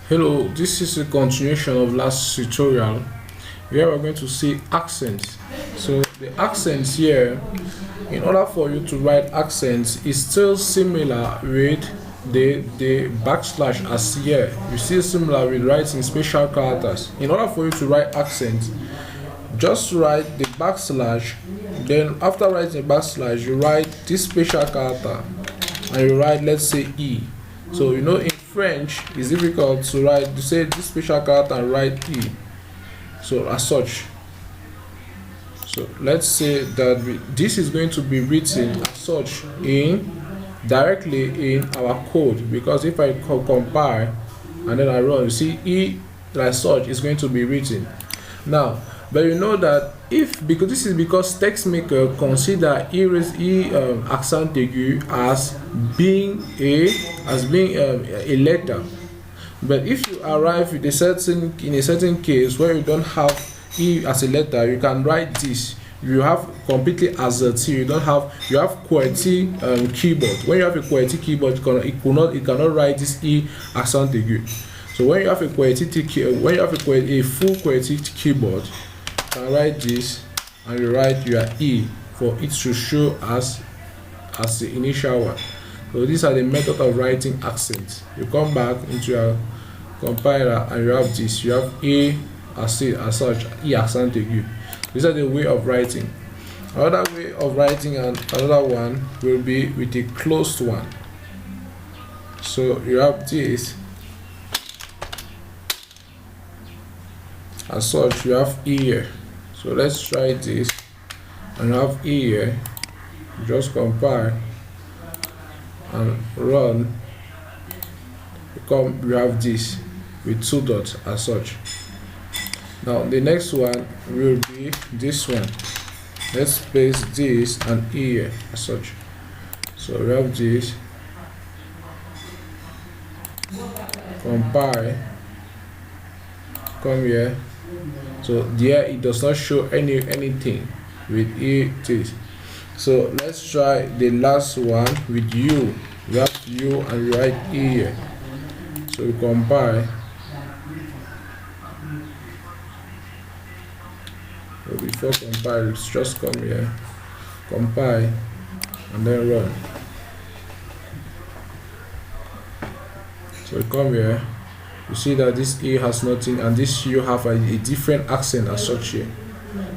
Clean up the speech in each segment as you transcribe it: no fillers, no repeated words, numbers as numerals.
Hello, this is a continuation of last tutorial where we're going to see accents. So the accents here, in order for you to write accents, is still similar with the backslash as here. You see similar with writing special characters. In order for you to write accents, just write the backslash, then after writing backslash you write this special character and you write, let's say, E. So you know in French it's difficult to write to say this special character and write E. So as such, so let's say that this is going to be written as such in directly in our code, because if I compile and then I run, you see E as such is going to be written now. But you know that because this is because TextMaker consider accent aigu as being a letter. But if you arrive with in a certain case where you don't have E as a letter, you can write this. You have completely assertive. You have QWERTY keyboard. When you have a QWERTY keyboard, it cannot write this E accent aigu. So when you have a full QWERTY keyboard, you can write this and you write your E for it to show as the initial one. So these are the method of writing accents. You come back into your compiler and you have this. You have A as such, E accent aigu. These are the way of writing. Another way of writing and another one will be with a closed one. So you have this as such, you have E here. So let's try this and have E here. Just compile and run. You have this with two dots as such. Now the next one will be this one. Let's paste this and E here as such. So we have this, compile, come here. So there it does not show anything with E this. So let's try the last one with U. We have U and we write E here. So we compile. So before compile, just come here, compile and then run. So we come here. You see that this E has nothing and this U have a different accent as such here.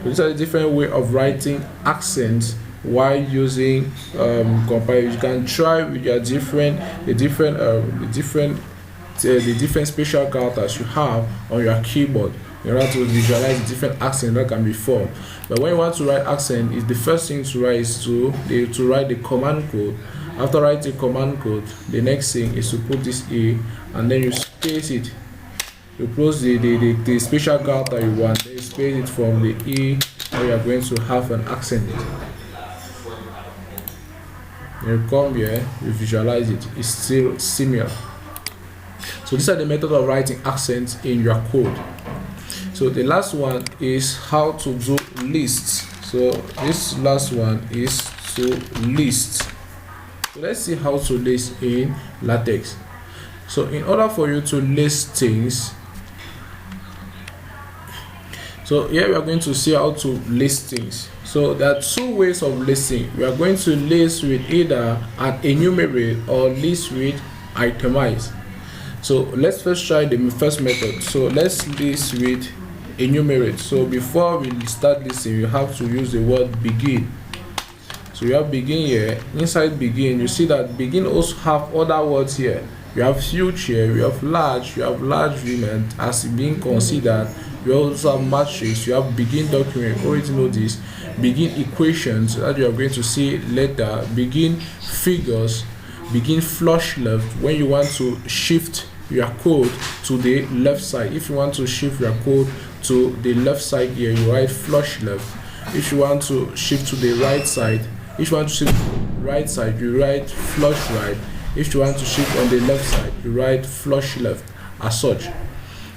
So these are the different way of writing accents while using compile. You can try with your the different special characters you have on your keyboard in order to visualize the different accents that can be formed. But when you want to write accent, is the first thing to write is to write the command code. After writing command code, the next thing is to put this E and then you space it. You close the special character you want, then you space it from the E where you are going to have an accent. You come here, you visualize it, it's still similar. So these are the method of writing accents in your code. So the last one is how to do lists. So this last one is to list. So let's see how to list in LaTeX. So in order for you to list things, so here we are going to see how to list things. So there are two ways of listing. We are going to list with either an enumerate or list with itemize. So let's first try the first method. So let's list with enumerate. So before we start listing, you have to use the word begin. So you have begin here. Inside begin, you see that begin also have other words here. You have huge here, you have large element as being considered. You also have matrix, you have begin document, already know this, begin equations that you are going to see later, begin figures, begin flush left when you want to shift your code to the left side. If you want to shift your code to the left side here, you write flush left. If you want to shift to the right side, if you want to shift to the right side, you write flush right. If you want to shift on the left side, you write flush left as such.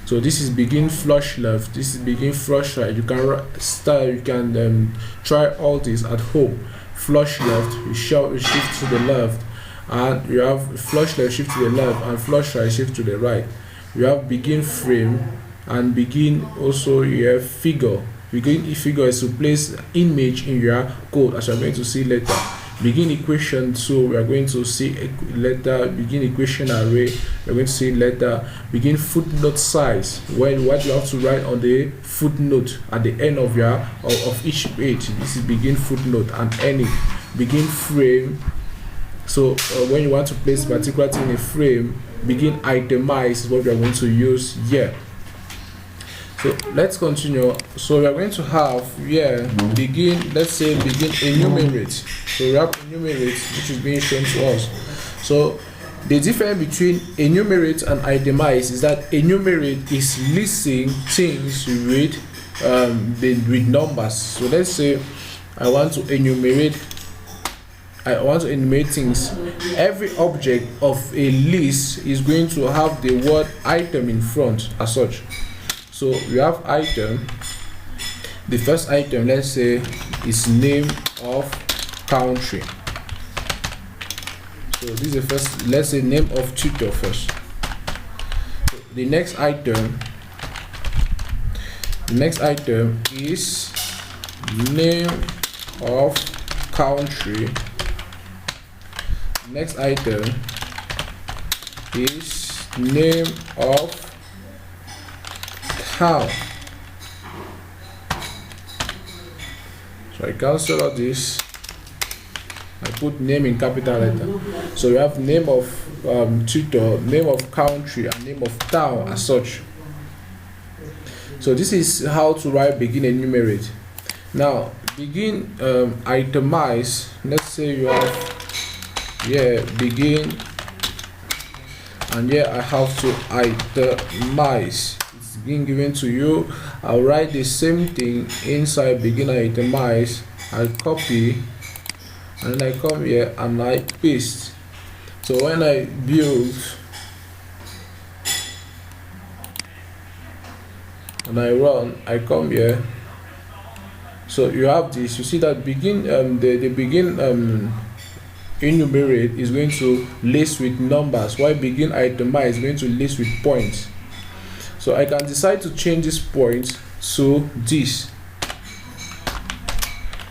So this is begin flush left, this is begin flush right. You can try all this at home. Flush left, you shift to the left, and you have flush left shift to the left and flush right shift to the right. you have begin frame, and begin also you have figure. Begin figure is to place image in your code, as you are going to see later. Begin equation, so we are going to see letter. Begin equation array, we are going to see letter. Begin footnote size, when what you have to write on the footnote at the end of your of each page. This is begin footnote and ending. Begin frame, so when you want to place particular thing in a frame. Begin itemize is what we are going to use here. So let's continue. So we are going to have here begin, let's say begin enumerate. So we have enumerate, which is being shown to us. So the difference between enumerate and itemize is that enumerate is listing things with numbers. So let's say I want to enumerate things. Every object of a list is going to have the word item in front as such. So we have item. The first item, let's say, is name of country. So this is the first, let's say name of tutor first. So the next item is name of country. Next item is name of town. So I cancel all this. I put name in capital letter. So we have name of tutor, name of country, and name of town as such. So this is how to write begin enumerate. Now begin itemize. Let's say you have begin, and here I have to itemize. It's being given to you. I'll write the same thing inside begin and itemize. I copy, and then I come here and I paste. So when I build and I run, I come here. So you have this. You see that begin the begin enumerate is going to list with numbers, while begin itemize is going to list with points. So I can decide to change this point to this.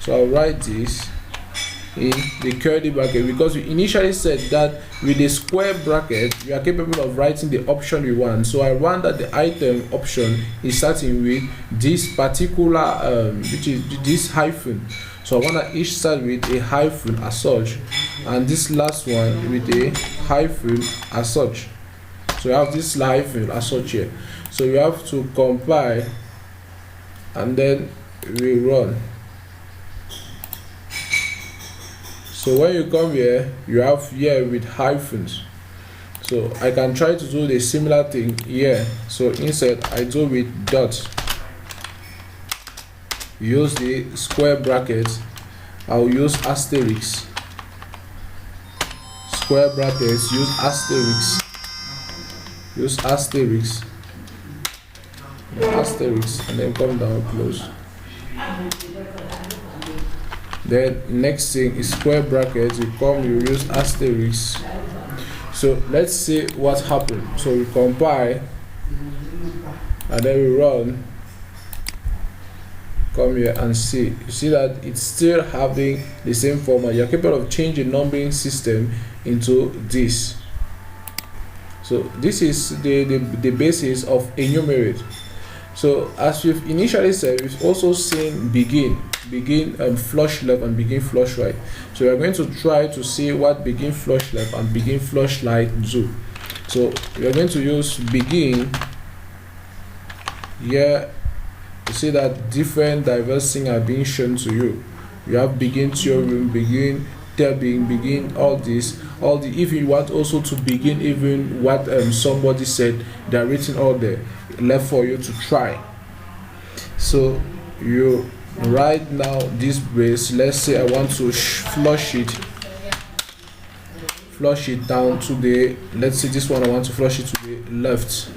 So I'll write this in the curly bracket, because we initially said that with the square bracket we are capable of writing the option we want. So I want that the item option is starting with this particular which is this hyphen. So I want to each start with a hyphen as such, and this last one with a hyphen as such. So you have this hyphen as such here. So you have to compile and then we run. So when you come here, you have here with hyphens. So I can try to do the similar thing here. So instead I do with dot. Use the square bracket. I'll use asterisk. Square brackets, use asterisk. Use asterisk. Asterisk, and then come down close. Then next thing is square brackets. You use asterisk. So let's see what happened. So we compile and then we run. Come here and see. You see that it's still having the same format. You're capable of changing numbering system into this. So this is the basis of enumerate. So as we've initially said, we've also seen begin flush left and begin flush right. So we're going to try to see what begin flush left and begin flush right do. So we're going to use begin here. You see that different diverse things are being shown to you. You have begin theorem, begin tabbing, begin all this, if you want also to begin even what somebody said, they're written all there left for you to try. So you write now this brace. Let's say I want to flush it down to the, let's say this one I want to flush it to the left,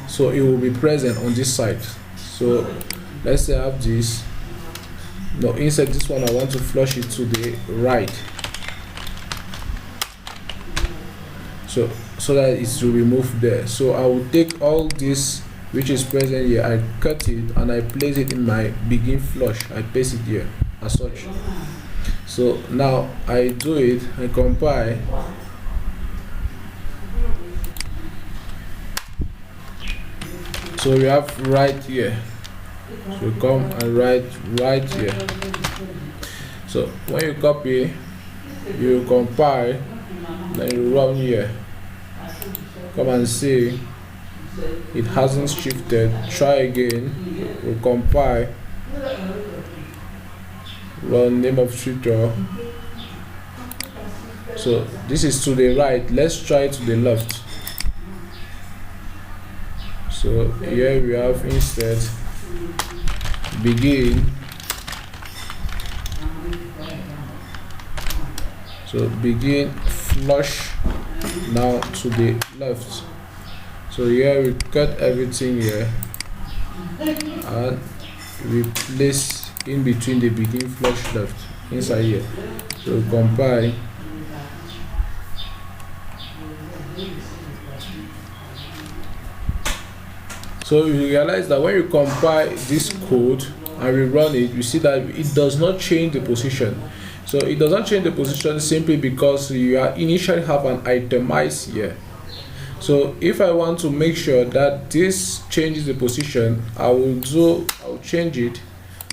so it will be present on this side. So let's say I have this. No, inside this one I want to flush it to the right. so that it will remove there. So I will take all this which is present here, I cut it and I place it in my begin flush. I paste it here as such. So now I do it, I compile. So we have right here. So come and write right here. So when you copy, you compile, then you run here. Come and see it hasn't shifted. Try again. We compile. Run name of tutor. So this is to the right. Let's try to the left. So here we have instead begin. So begin flush now to the left. So here we cut everything here and we place in between the begin flush left inside here. So compile. So you realize that when you compile this code and we run it, you see that it does not change the position. So it does not change the position simply because you are initially have an itemized here. So if I want to make sure that this changes the position, I will change it.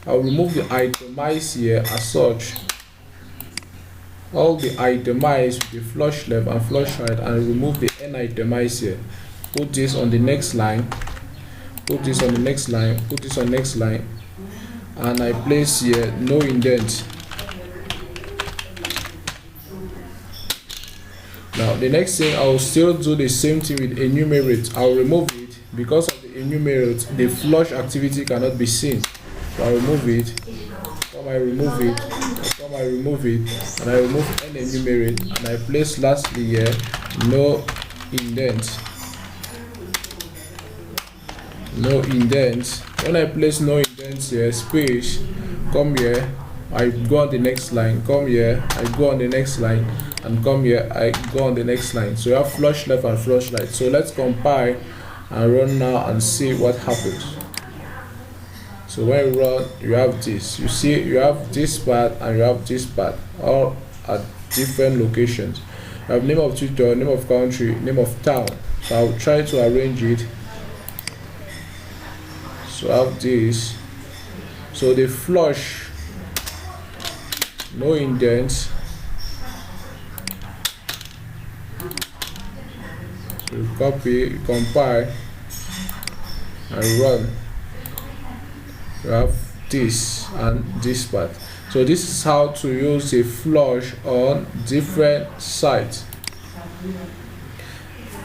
I will remove the itemized here as such. All the itemized with the flush left and flush right, and remove the n itemized here. Put this on the next line. Put this on the next line. Put this on the next line, and I place here no indent. Now the next thing, I will still do the same thing with enumerate. I will remove it because of the enumerate. The flush activity cannot be seen. So I remove it. Come I remove it. Come I remove it, and I remove n enumerate, and I place lastly here no indent. No indent. When I place no indent here, space. Come here. I go on the next line. Come here. I go on the next line. And come here, I go on the next line. So you have flush left and flush right. So let's compile and run now and see what happens. So when you run, you have this. You see, you have this part and you have this part, all at different locations. You have name of tutor, name of country, name of town. So I'll try to arrange it. So I have this. So the flush, no indents. You copy, compile, and run. You have this and this part. So this is how to use a flush on different sites.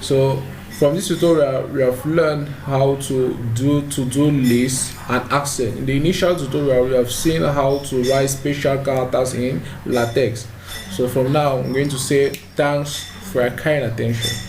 So from this tutorial, we have learned how to do to-do lists and accent. In the initial tutorial, we have seen how to write special characters in LaTeX. So from now, I'm going to say thanks for your kind attention.